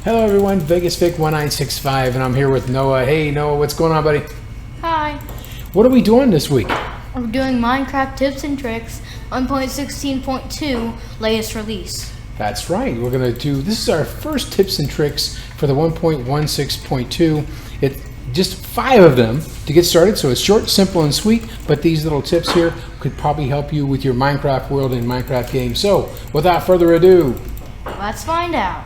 Hello everyone, VegasVic1965, and I'm here with Noah. Hey Noah, what's going on, buddy? Hi. What are we doing this week? We're doing Minecraft Tips and Tricks 1.16.2 latest release. That's right. We're going to do, this is our first tips and tricks for the 1.16.2. It's just 5 of them to get started, so it's short, simple, and sweet, but these little tips here could probably help you with your Minecraft world and Minecraft game. So, without further ado, let's find out.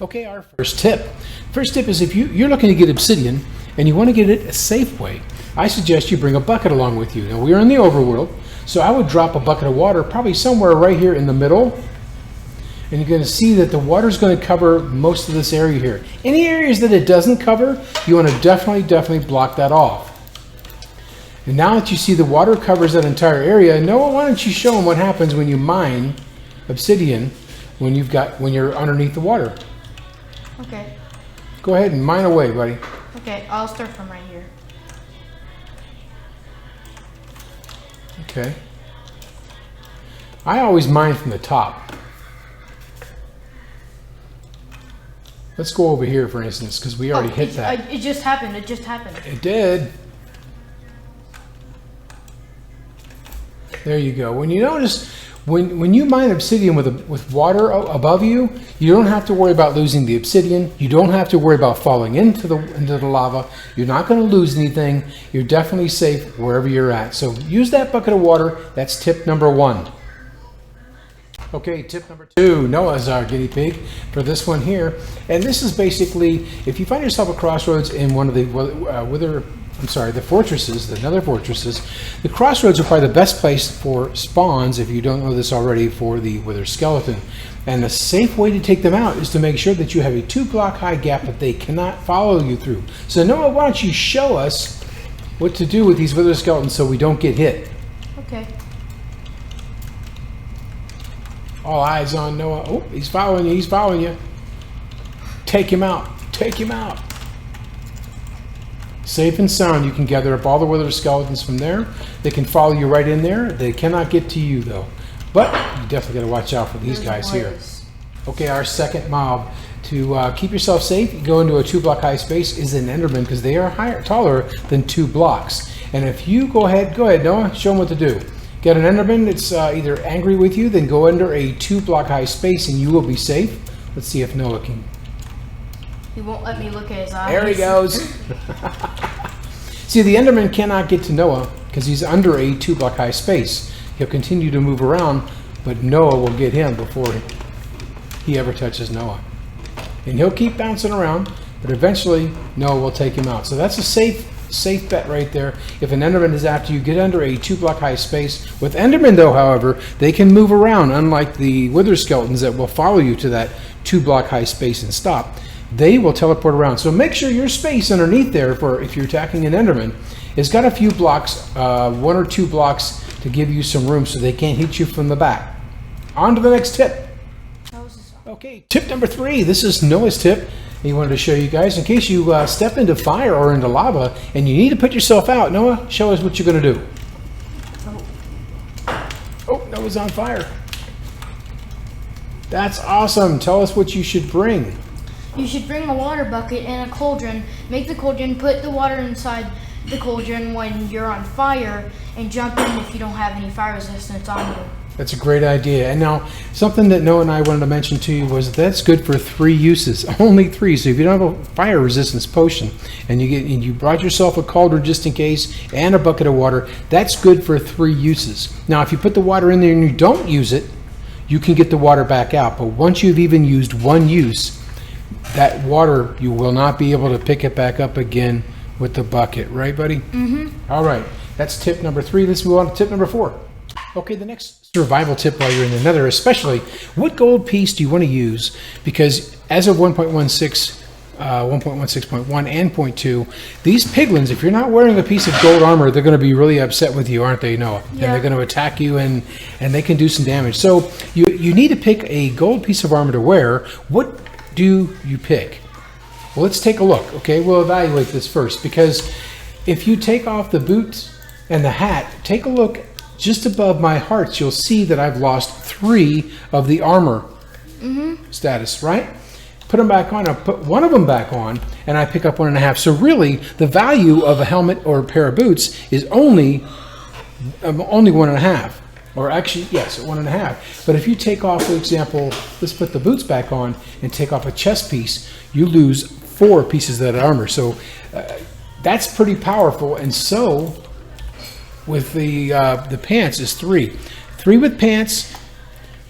Okay, our first tip. First tip is if you're looking to get Obsidian and you want to get it a safe way, I suggest you bring a bucket along with you. Now, we're in the overworld, so I would drop a bucket of water probably somewhere right here in the middle. And you're going to see that the water is going to cover most of this area here. Any areas that it doesn't cover, you want to definitely block that off. And now that you see the water covers that entire area, Noah, why don't you show them what happens when you mine Obsidian when you're underneath the water. Okay. Go ahead and mine away, buddy. Okay, I'll start from right here. Okay. I always mine from the top. Let's go over here, for instance, because we already hit that. It just happened. It just happened. It did. There you go. When you notice, when you mine Obsidian with water above you, you don't have to worry about losing the Obsidian. You don't have to worry about falling into the lava. You're not going to lose anything. You're definitely safe wherever you're at. So use that bucket of water. That's tip number 1. Okay, tip number 2. Noah's our guinea pig for this one here. And this is basically, if you find yourself at crossroads in one of the the fortresses, the nether fortresses, the crossroads are probably the best place for spawns, if you don't know this already, for the wither skeleton. And the safe way to take them out is to make sure that you have a 2-block high gap that they cannot follow you through. So Noah, why don't you show us what to do with these wither skeletons so we don't get hit? Okay. All eyes on Noah. Oh, he's following you, he's following you. Take him out, take him out. Safe and sound, you can gather up all the wither skeletons from there. They can follow you right in there. They cannot get to you though. But you definitely got to watch out for these guys here. Okay, our second mob. To keep yourself safe, you go into a 2-block high space is an Enderman, because they are taller than 2 blocks. And if you go ahead Noah, show them what to do. Get an Enderman that's either angry with you, then go under a 2-block high space and you will be safe. Let's see if Noah can. He won't let me look at his eyes. There he goes. See, the Enderman cannot get to Noah because he's under a 2-block high space. He'll continue to move around, but Noah will get him before he ever touches Noah. And he'll keep bouncing around, but eventually Noah will take him out. So that's a safe bet right there. If an Enderman is after you, get under a 2-block high space. With Enderman though, however, they can move around, unlike the wither skeletons that will follow you to that 2-block high space and stop. They will teleport around. So make sure your space underneath there, for if you're attacking an Enderman, has got a few blocks, 1 or 2 blocks, to give you some room so they can't hit you from the back. On to the next tip. Okay, tip number 3. This is Noah's tip. He wanted to show you guys, in case you step into fire or into lava and you need to put yourself out. Noah, show us what you're going to do. Oh, Noah's on fire. That's awesome. Tell us what you should bring. You should bring a water bucket and a cauldron. Make the cauldron, put the water inside the cauldron when you're on fire, and jump in if you don't have any fire resistance on you. That's a great idea. And now, something that Noah and I wanted to mention to you was that's good for 3 uses, only 3. So if you don't have a fire resistance potion, and you brought yourself a cauldron just in case, and a bucket of water, that's good for 3 uses. Now, if you put the water in there and you don't use it, you can get the water back out. But once you've even used 1 use, that water, you will not be able to pick it back up again with the bucket. Right, buddy? Mm-hmm. All right. That's tip number 3. Let's move on to tip number 4. Okay, the next survival tip while you're in the nether, especially, what gold piece do you want to use? Because as of 1.16, 1.16.1 and 0.2, these piglins, if you're not wearing a piece of gold armor, they're going to be really upset with you, aren't they, Noah? Yeah. And they're going to attack you, and they can do some damage. So you need to pick a gold piece of armor to wear. What do you pick? Well, let's take a look, okay? We'll evaluate this first, because if you take off the boots and the hat, take a look just above my hearts. You'll see that I've lost 3 of the armor status, right? Put them back on. I put one of them back on, and I pick up 1.5. So really, the value of a helmet or a pair of boots is only 1.5. Or actually, yes, 1.5. But if you take off, for example, let's put the boots back on and take off a chest piece, you lose 4 pieces of that armor. So that's pretty powerful. And so with the pants is 3. 3 with pants,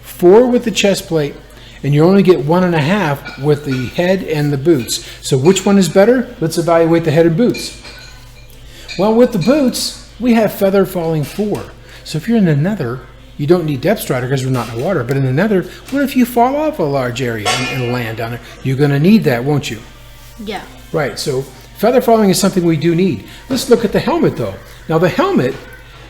4 with the chest plate, and you only get 1.5 with the head and the boots. So which one is better? Let's evaluate the head and boots. Well, with the boots, we have feather falling 4. So if you're in the nether, you don't need depth strider because we're not in the water. But in the nether, what if you fall off a large area and land down there? You're going to need that, won't you? Yeah. Right, so feather falling is something we do need. Let's look at the helmet, though. Now, the helmet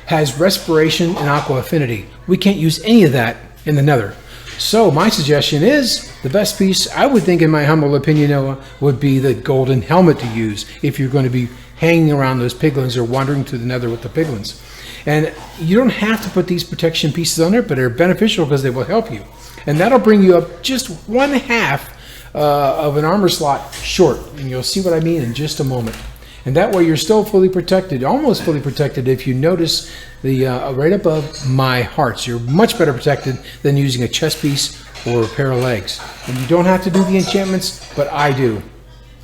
has respiration and aqua affinity. We can't use any of that in the nether. So my suggestion is the best piece, I would think, in my humble opinion, Noah, would be the golden helmet to use if you're going to be hanging around those piglins or wandering through the nether with the piglins. And you don't have to put these protection pieces on there, but they're beneficial because they will help you. And that'll bring you up just 1/2 of an armor slot short. And you'll see what I mean in just a moment. And that way you're still fully protected, almost fully protected. If you notice the right above my hearts, you're much better protected than using a chest piece or a pair of legs. And you don't have to do the enchantments, but I do.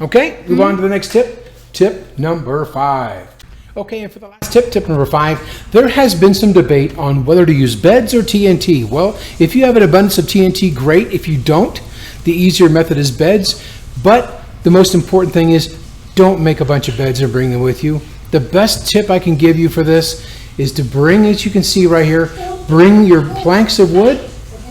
Okay, move on to the next tip. Tip number 5. Okay, and for the last tip, tip number 5, there has been some debate on whether to use beds or TNT. Well, if you have an abundance of TNT, great. If you don't, the easier method is beds. But the most important thing is don't make a bunch of beds and bring them with you. The best tip I can give you for this is to bring, as you can see right here, bring your planks of wood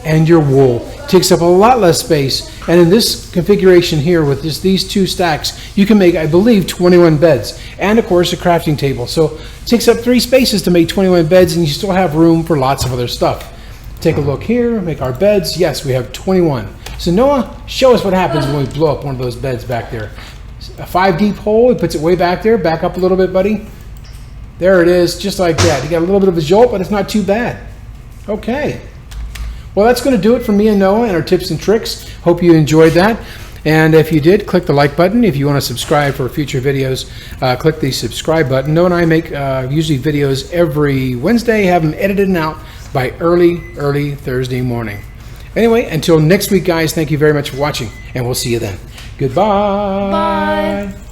and your wool. It takes up a lot less space. And in this configuration here with just these 2 stacks, you can make, I believe, 21 beds. And of course, a crafting table. So it takes up 3 spaces to make 21 beds, and you still have room for lots of other stuff. Take a look here, make our beds. Yes, we have 21. So Noah, show us what happens when we blow up one of those beds back there. A 5 deep hole, he puts it way back there. Back up a little bit, buddy. There it is, just like that. You got a little bit of a jolt, but it's not too bad. Okay. Well, that's going to do it for me and Noah and our tips and tricks. Hope you enjoyed that. And if you did, click the like button. If you want to subscribe for future videos, click the subscribe button. Noah and I make usually videos every Wednesday, have them edited and out by early Thursday morning. Anyway, until next week, guys, thank you very much for watching, and we'll see you then. Goodbye. Bye.